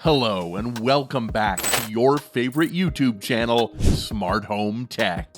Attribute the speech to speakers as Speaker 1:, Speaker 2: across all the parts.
Speaker 1: Hello and welcome back to your favorite YouTube channel, Smart Home Tech.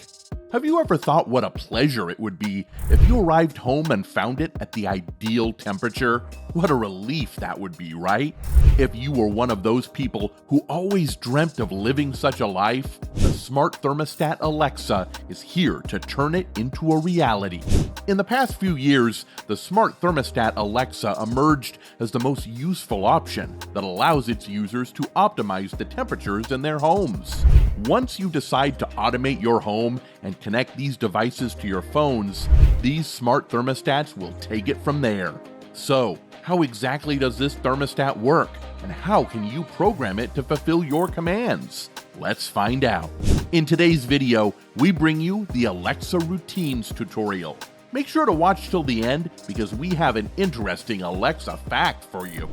Speaker 1: Have you ever thought what a pleasure it would be if you arrived home and found it at the ideal temperature? What a relief that would be, right? If you were one of those people who always dreamt of living such a life, the Smart Thermostat Alexa is here to turn it into a reality. In the past few years, the Smart Thermostat Alexa emerged as the most useful option that allows its users to optimize the temperatures in their homes. Once you decide to automate your home and connect these devices to your phones, these smart thermostats will take it from there. So, how exactly does this thermostat work, and how can you program it to fulfill your commands? Let's find out. In today's video, we bring you the Alexa Routines tutorial. Make sure to watch till the end because we have an interesting Alexa fact for you.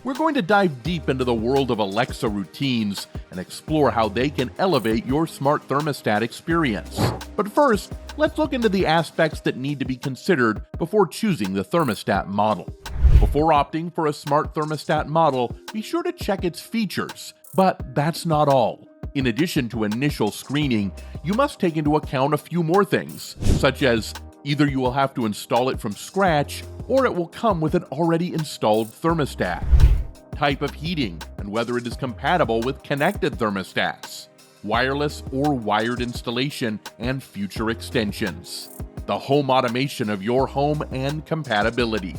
Speaker 1: We're going to dive deep into the world of Alexa routines and explore how they can elevate your smart thermostat experience. But first, let's look into the aspects that need to be considered before choosing the thermostat model. Before opting for a smart thermostat model, be sure to check its features. But that's not all. In addition to initial screening, you must take into account a few more things, such as either you will have to install it from scratch, or it will come with an already installed thermostat. Type of heating, and whether it is compatible with connected thermostats. Wireless or wired installation and future extensions. The home automation of your home and compatibility.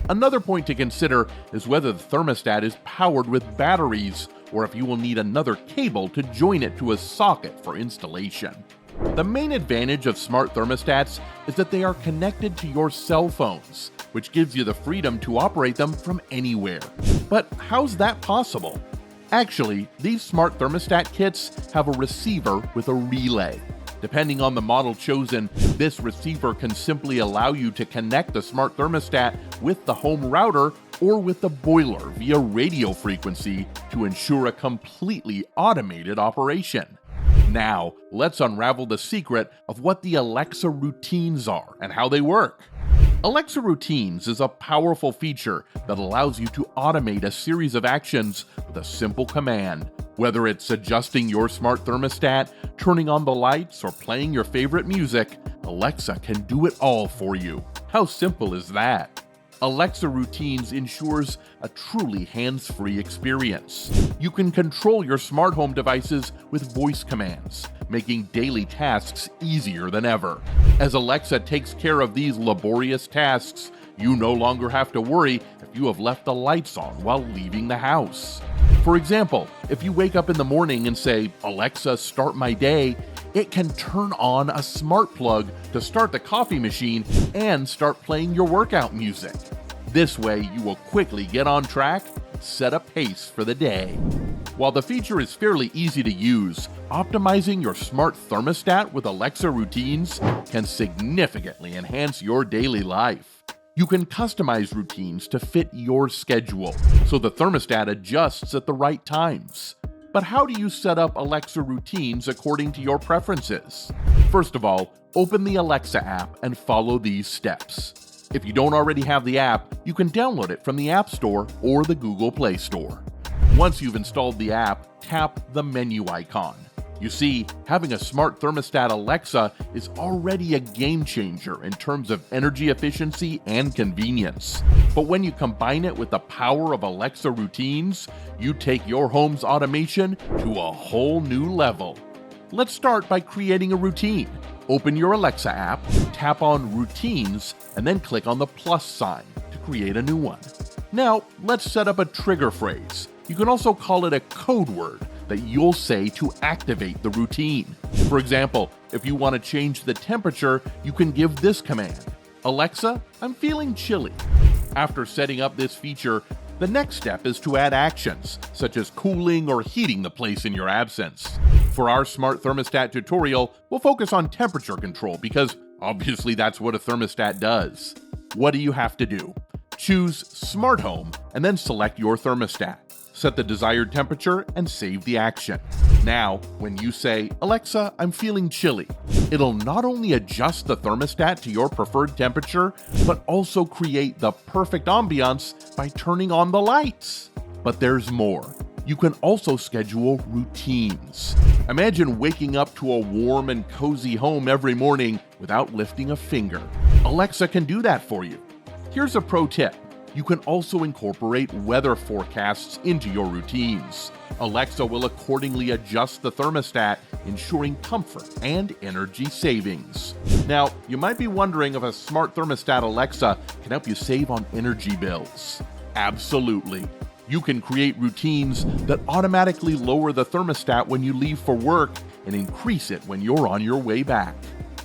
Speaker 1: Another point to consider is whether the thermostat is powered with batteries, or if you will need another cable to join it to a socket for installation. The main advantage of smart thermostats is that they are connected to your cell phones, which gives you the freedom to operate them from anywhere. But how's that possible? Actually, these smart thermostat kits have a receiver with a relay. Depending on the model chosen, this receiver can simply allow you to connect the smart thermostat with the home router or with the boiler via radio frequency to ensure a completely automated operation. Now, let's unravel the secret of what the Alexa routines are and how they work. Alexa Routines is a powerful feature that allows you to automate a series of actions with a simple command. Whether it's adjusting your smart thermostat, turning on the lights, or playing your favorite music, Alexa can do it all for you. How simple is that? Alexa Routines ensures a truly hands-free experience. You can control your smart home devices with voice commands, making daily tasks easier than ever. As Alexa takes care of these laborious tasks, you no longer have to worry if you have left the lights on while leaving the house. For example, if you wake up in the morning and say, "Alexa, start my day," it can turn on a smart plug to start the coffee machine and start playing your workout music. This way, you will quickly get on track and set a pace for the day. While the feature is fairly easy to use, optimizing your smart thermostat with Alexa routines can significantly enhance your daily life. You can customize routines to fit your schedule, so the thermostat adjusts at the right times. But how do you set up Alexa routines according to your preferences? First of all, open the Alexa app and follow these steps. If you don't already have the app, you can download it from the App Store or the Google Play Store. Once you've installed the app, tap the menu icon. You see, having a smart thermostat Alexa is already a game changer in terms of energy efficiency and convenience. But when you combine it with the power of Alexa routines, you take your home's automation to a whole new level. Let's start by creating a routine. Open your Alexa app, tap on Routines, and then click on the plus sign to create a new one. Now, let's set up a trigger phrase. You can also call it a code word that you'll say to activate the routine. For example, if you want to change the temperature, you can give this command: "Alexa, I'm feeling chilly." After setting up this feature, the next step is to add actions, such as cooling or heating the place in your absence. For our smart thermostat tutorial, we'll focus on temperature control because obviously that's what a thermostat does. What do you have to do? Choose Smart Home and then select your thermostat. Set the desired temperature and save the action. Now, when you say, "Alexa, I'm feeling chilly," it'll not only adjust the thermostat to your preferred temperature, but also create the perfect ambiance by turning on the lights. But there's more. You can also schedule routines. Imagine waking up to a warm and cozy home every morning without lifting a finger. Alexa can do that for you. Here's a pro tip. You can also incorporate weather forecasts into your routines. Alexa will accordingly adjust the thermostat, ensuring comfort and energy savings. Now, you might be wondering if a smart thermostat Alexa can help you save on energy bills. Absolutely. You can create routines that automatically lower the thermostat when you leave for work and increase it when you're on your way back.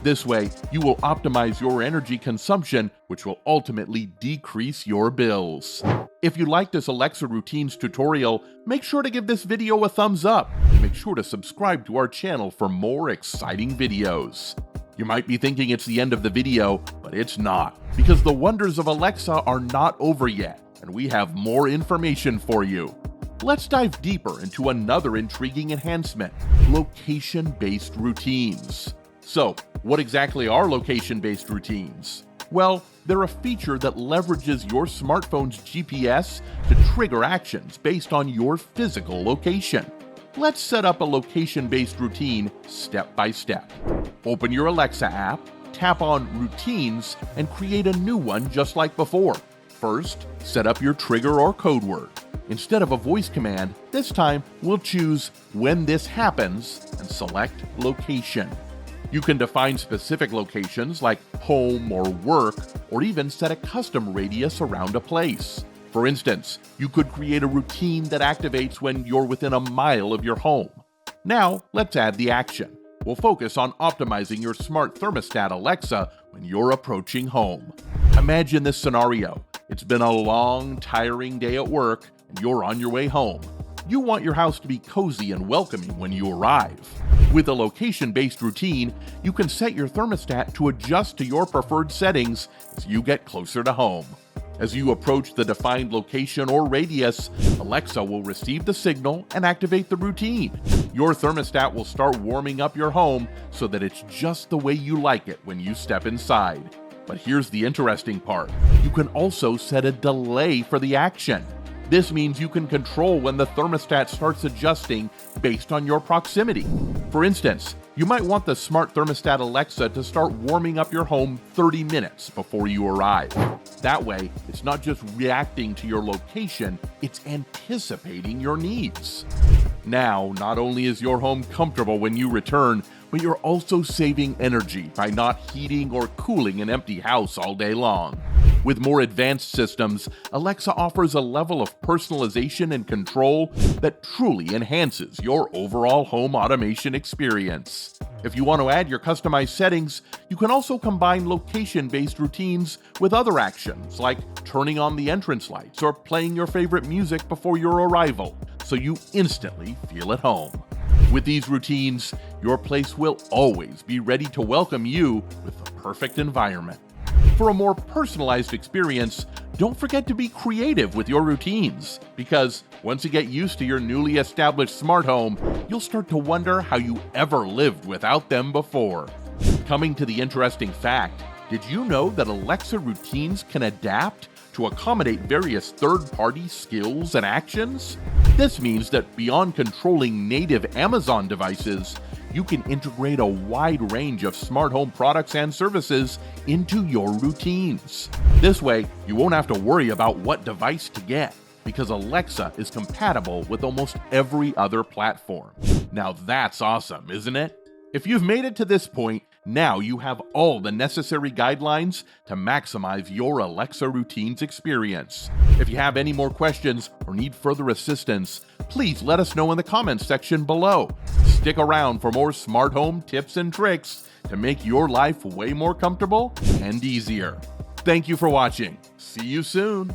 Speaker 1: This way, you will optimize your energy consumption, which will ultimately decrease your bills. If you like this Alexa routines tutorial, make sure to give this video a thumbs up and make sure to subscribe to our channel for more exciting videos. You might be thinking it's the end of the video, but it's not, because the wonders of Alexa are not over yet, and we have more information for you. Let's dive deeper into another intriguing enhancement, location-based routines. So, what exactly are location-based routines? Well, they're a feature that leverages your smartphone's GPS to trigger actions based on your physical location. Let's set up a location-based routine step by step. Open your Alexa app, tap on Routines, and create a new one just like before. First, set up your trigger or code word. Instead of a voice command, this time we'll choose When This Happens and select Location. You can define specific locations like home or work, or even set a custom radius around a place. For instance, you could create a routine that activates when you're within a mile of your home. Now, let's add the action. We'll focus on optimizing your smart thermostat Alexa when you're approaching home. Imagine this scenario. It's been a long, tiring day at work, and you're on your way home. You want your house to be cozy and welcoming when you arrive. With a location-based routine, you can set your thermostat to adjust to your preferred settings as you get closer to home. As you approach the defined location or radius, Alexa will receive the signal and activate the routine. Your thermostat will start warming up your home so that it's just the way you like it when you step inside. But here's the interesting part. You can also set a delay for the action. This means you can control when the thermostat starts adjusting based on your proximity. For instance, you might want the smart thermostat Alexa to start warming up your home 30 minutes before you arrive. That way, it's not just reacting to your location, it's anticipating your needs. Now, not only is your home comfortable when you return, but you're also saving energy by not heating or cooling an empty house all day long. With more advanced systems, Alexa offers a level of personalization and control that truly enhances your overall home automation experience. If you want to add your customized settings, you can also combine location-based routines with other actions like turning on the entrance lights or playing your favorite music before your arrival, so you instantly feel at home. With these routines, your place will always be ready to welcome you with the perfect environment. For a more personalized experience, don't forget to be creative with your routines, because once you get used to your newly established smart home, you'll start to wonder how you ever lived without them before. Coming to the interesting fact, did you know that Alexa routines can adapt to accommodate various third-party skills and actions? This means that beyond controlling native Amazon devices, you can integrate a wide range of smart home products and services into your routines. This way, you won't have to worry about what device to get, because Alexa is compatible with almost every other platform. Now that's awesome, isn't it? If you've made it to this point, now you have all the necessary guidelines to maximize your Alexa routines experience. If you have any more questions or need further assistance, please let us know in the comments section below. Stick around for more smart home tips and tricks to make your life way more comfortable and easier. Thank you for watching. See you soon.